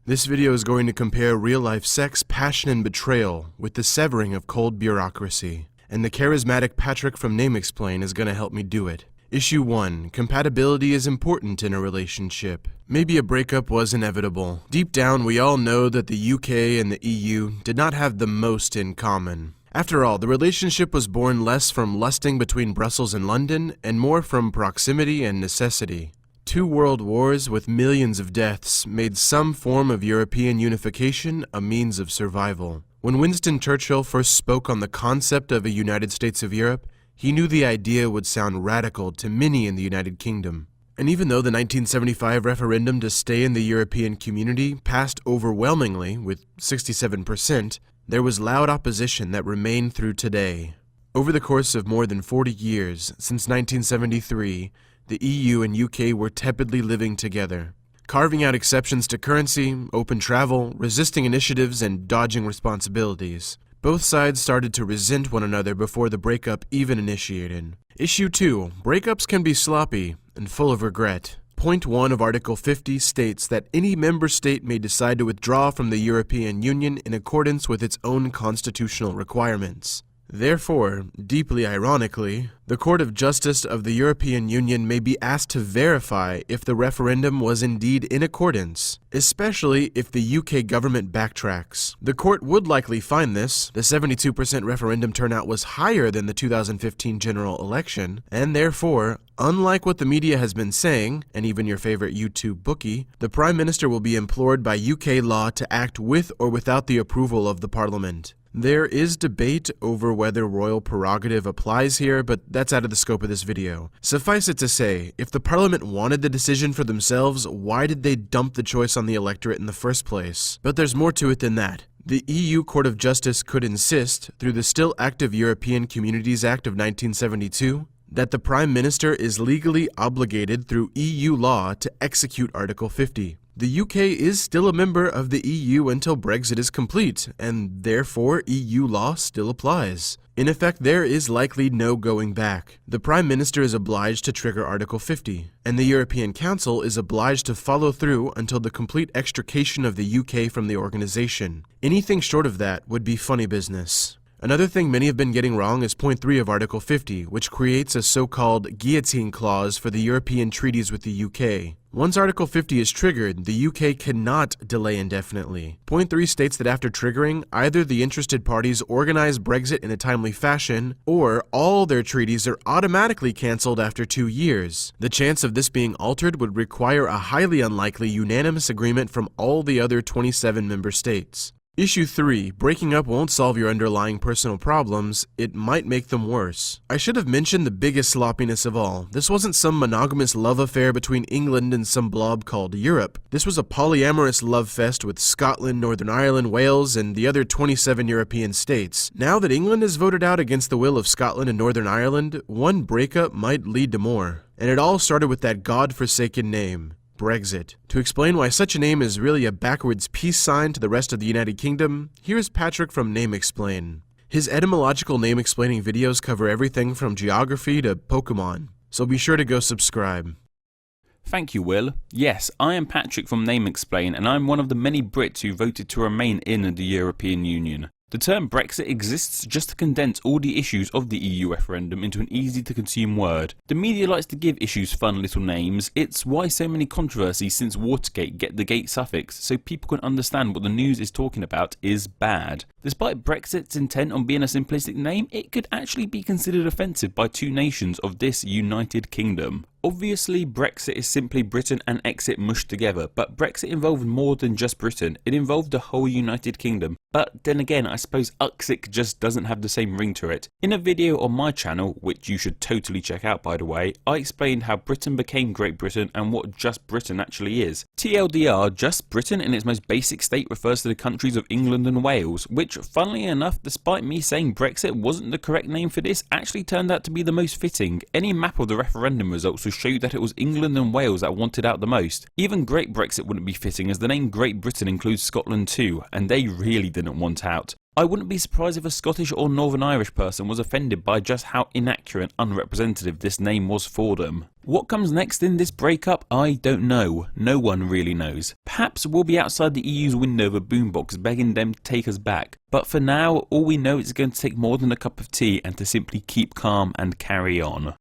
This video is going to compare real-life sex, passion, and betrayal with the severing of cold bureaucracy. And the charismatic Patrick from Name Explain is going to help me do it. Issue 1. Compatibility is important in a relationship. Maybe a breakup was inevitable. Deep down, we all know that the UK and the EU did not have the most in common. After all, the relationship was born less from lusting between Brussels and London, and more from proximity and necessity. 2 world wars with millions of deaths made some form of European unification a means of survival. When Winston Churchill first spoke on the concept of a United States of Europe, he knew the idea would sound radical to many in the United Kingdom. And even though the 1975 referendum to stay in the European community passed overwhelmingly, with 67%, there was loud opposition that remained through today. Over the course of more than 40 years, since 1973, the EU and UK were tepidly living together, carving out exceptions to currency, open travel, resisting initiatives, and dodging responsibilities. Both sides started to resent one another before the breakup even initiated. Issue 2. Breakups can be sloppy and full of regret. Point 1 of Article 50 states that any member state may decide to withdraw from the European Union in accordance with its own constitutional requirements. Therefore, deeply ironically, the Court of Justice of the European Union may be asked to verify if the referendum was indeed in accordance, especially if the UK government backtracks. The court would likely find this. The 72% referendum turnout was higher than the 2015 general election, and therefore, unlike what the media has been saying, and even your favorite YouTube bookie, the Prime Minister will be implored by UK law to act with or without the approval of the Parliament. There is debate over whether royal prerogative applies here, but that's out of the scope of this video. Suffice it to say, if the Parliament wanted the decision for themselves, why did they dump the choice on the electorate in the first place? But there's more to it than that. The EU Court of Justice could insist, through the still active European Communities Act of 1972, that the Prime Minister is legally obligated through EU law to execute Article 50. The UK is still a member of the EU until Brexit is complete, and therefore EU law still applies. In effect, there is likely no going back. The Prime Minister is obliged to trigger Article 50, and the European Council is obliged to follow through until the complete extrication of the UK from the organization. Anything short of that would be funny business. Another thing many have been getting wrong is point 3 of Article 50, which creates a so-called guillotine clause for the European treaties with the UK. Once Article 50 is triggered, the UK cannot delay indefinitely. Point 3 states that after triggering, either the interested parties organize Brexit in a timely fashion, or all their treaties are automatically cancelled after 2 years. The chance of this being altered would require a highly unlikely unanimous agreement from all the other 27 member states. Issue 3. Breaking up won't solve your underlying personal problems, it might make them worse. I should have mentioned the biggest sloppiness of all. This wasn't some monogamous love affair between England and some blob called Europe. This was a polyamorous love fest with Scotland, Northern Ireland, Wales, and the other 27 European states. Now that England has voted out against the will of Scotland and Northern Ireland, one breakup might lead to more. And it all started with that god-forsaken name. Brexit. To explain why such a name is really a backwards peace sign to the rest of the United Kingdom, here's Patrick from Name Explain. His etymological name explaining videos cover everything from geography to Pokemon, so be sure to go subscribe. Thank you, Will. Yes, I am Patrick from Name Explain, and I'm one of the many Brits who voted to remain in the European Union. The term Brexit exists just to condense all the issues of the EU referendum into an easy to consume word. The media likes to give issues fun little names. It's why so many controversies since Watergate get the gate suffix, so people can understand what the news is talking about is bad. Despite Brexit's intent on being a simplistic name, it could actually be considered offensive by 2 nations of this United Kingdom. Obviously, Brexit is simply Britain and exit mushed together, but Brexit involved more than just Britain. It involved the whole United Kingdom. But then again, I suppose Uxic just doesn't have the same ring to it. In a video on my channel, which you should totally check out by the way, I explained how Britain became Great Britain and what just Britain actually is. TLDR, just Britain in its most basic state refers to the countries of England and Wales, which funnily enough, despite me saying Brexit wasn't the correct name for this, actually turned out to be the most fitting. Any map of the referendum results will show you that it was England and Wales that wanted out the most. Even Great Brexit wouldn't be fitting as the name Great Britain includes Scotland too, and they really didn't want out. I wouldn't be surprised if a Scottish or Northern Irish person was offended by just how inaccurate and unrepresentative this name was for them. What comes next in this breakup? I don't know. No one really knows. Perhaps we'll be outside the EU's window of a boombox begging them to take us back. But for now, all we know is it's going to take more than a cup of tea and to simply keep calm and carry on.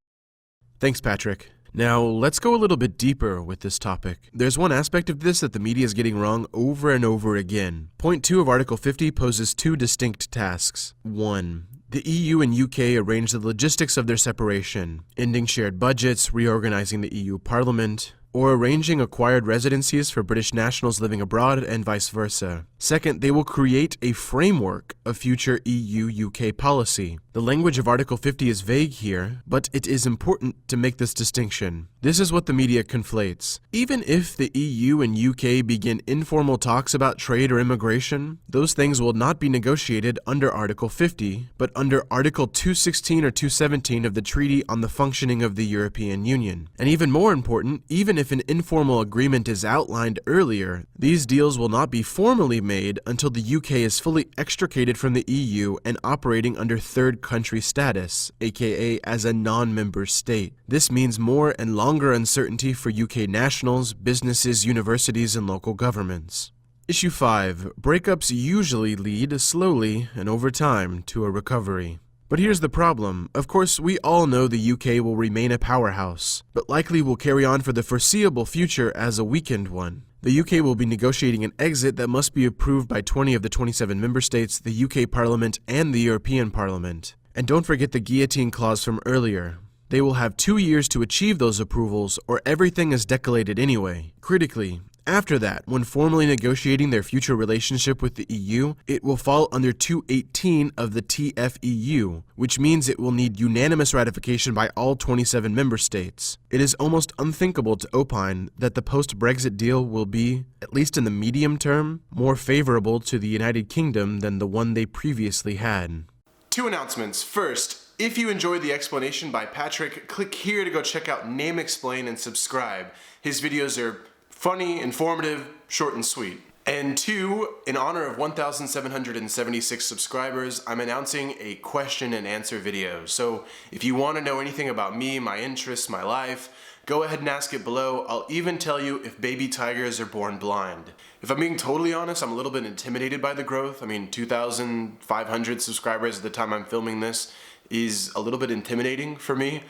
Thanks, Patrick. Now, let's go a little bit deeper with this topic. There's one aspect of this that the media is getting wrong over and over again. Point 2 of Article 50 poses two distinct tasks. 1. The EU and UK arrange the logistics of their separation, ending shared budgets, reorganizing the EU Parliament, or arranging acquired residencies for British nationals living abroad and vice versa. Second, they will create a framework of future EU-UK policy. The language of Article 50 is vague here, but it is important to make this distinction. This is what the media conflates. Even if the EU and UK begin informal talks about trade or immigration, those things will not be negotiated under Article 50, but under Article 216 or 217 of the Treaty on the Functioning of the European Union. And even more important, even if an informal agreement is outlined earlier, these deals will not be formally made until the UK is fully extricated from the EU and operating under third country status, aka as a non-member state. This means more and longer uncertainty for UK nationals, businesses, universities, and local governments. Issue 5. Breakups usually lead, slowly and over time, to a recovery. But here's the problem. Of course, we all know the UK will remain a powerhouse, but likely will carry on for the foreseeable future as a weakened one. The UK will be negotiating an exit that must be approved by 20 of the 27 member states, the UK Parliament, and the European Parliament. And don't forget the guillotine clause from earlier. They will have 2 years to achieve those approvals, or everything is decollated anyway. Critically, after that, when formally negotiating their future relationship with the EU, it will fall under 218 of the TFEU, which means it will need unanimous ratification by all 27 member states. It is almost unthinkable to opine that the post-Brexit deal will be, at least in the medium term, more favorable to the United Kingdom than the one they previously had. 2 announcements. First, if you enjoyed the explanation by Patrick, click here to go check out Name Explain and subscribe. His videos are funny, informative, short and sweet. And 2, in honor of 1,776 subscribers, I'm announcing a question and answer video. So if you want to know anything about me, my interests, my life, go ahead and ask it below. I'll even tell you if baby tigers are born blind. If I'm being totally honest, I'm a little bit intimidated by the growth. I mean, 2,500 subscribers at the time I'm filming this is a little bit intimidating for me.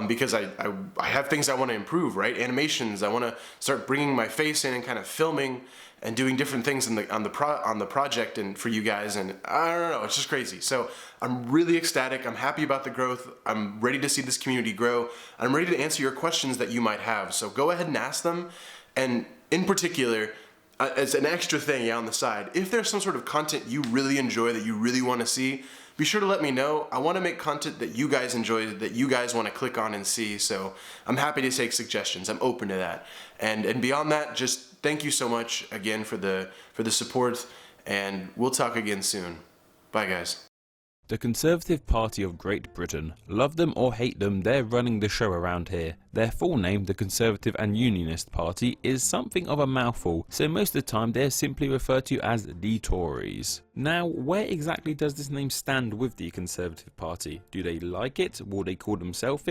Because I have things I want to improve, right? Animations, I want to start bringing my face in and kind of filming and doing different things on the project and for you guys, and I don't know, it's just crazy. So I'm really ecstatic. I'm happy about the growth. I'm ready to see this community grow. I'm ready to answer your questions that you might have. So go ahead and ask them. And in particular, as an extra thing on the side, if there's some sort of content you really enjoy that you really want to see, be sure to let me know. I want to make content that you guys enjoy, that you guys want to click on and see, so I'm happy to take suggestions. I'm open to that. And beyond that, just thank you so much again for the support, and we'll talk again soon. Bye, guys. The Conservative Party of Great Britain. Love them or hate them, they're running the show around here. Their full name, the Conservative and Unionist Party, is something of a mouthful, so most of the time they're simply referred to as the Tories. Now, where exactly does this name stand with the Conservative Party? Do they like it? Will they call themselves it?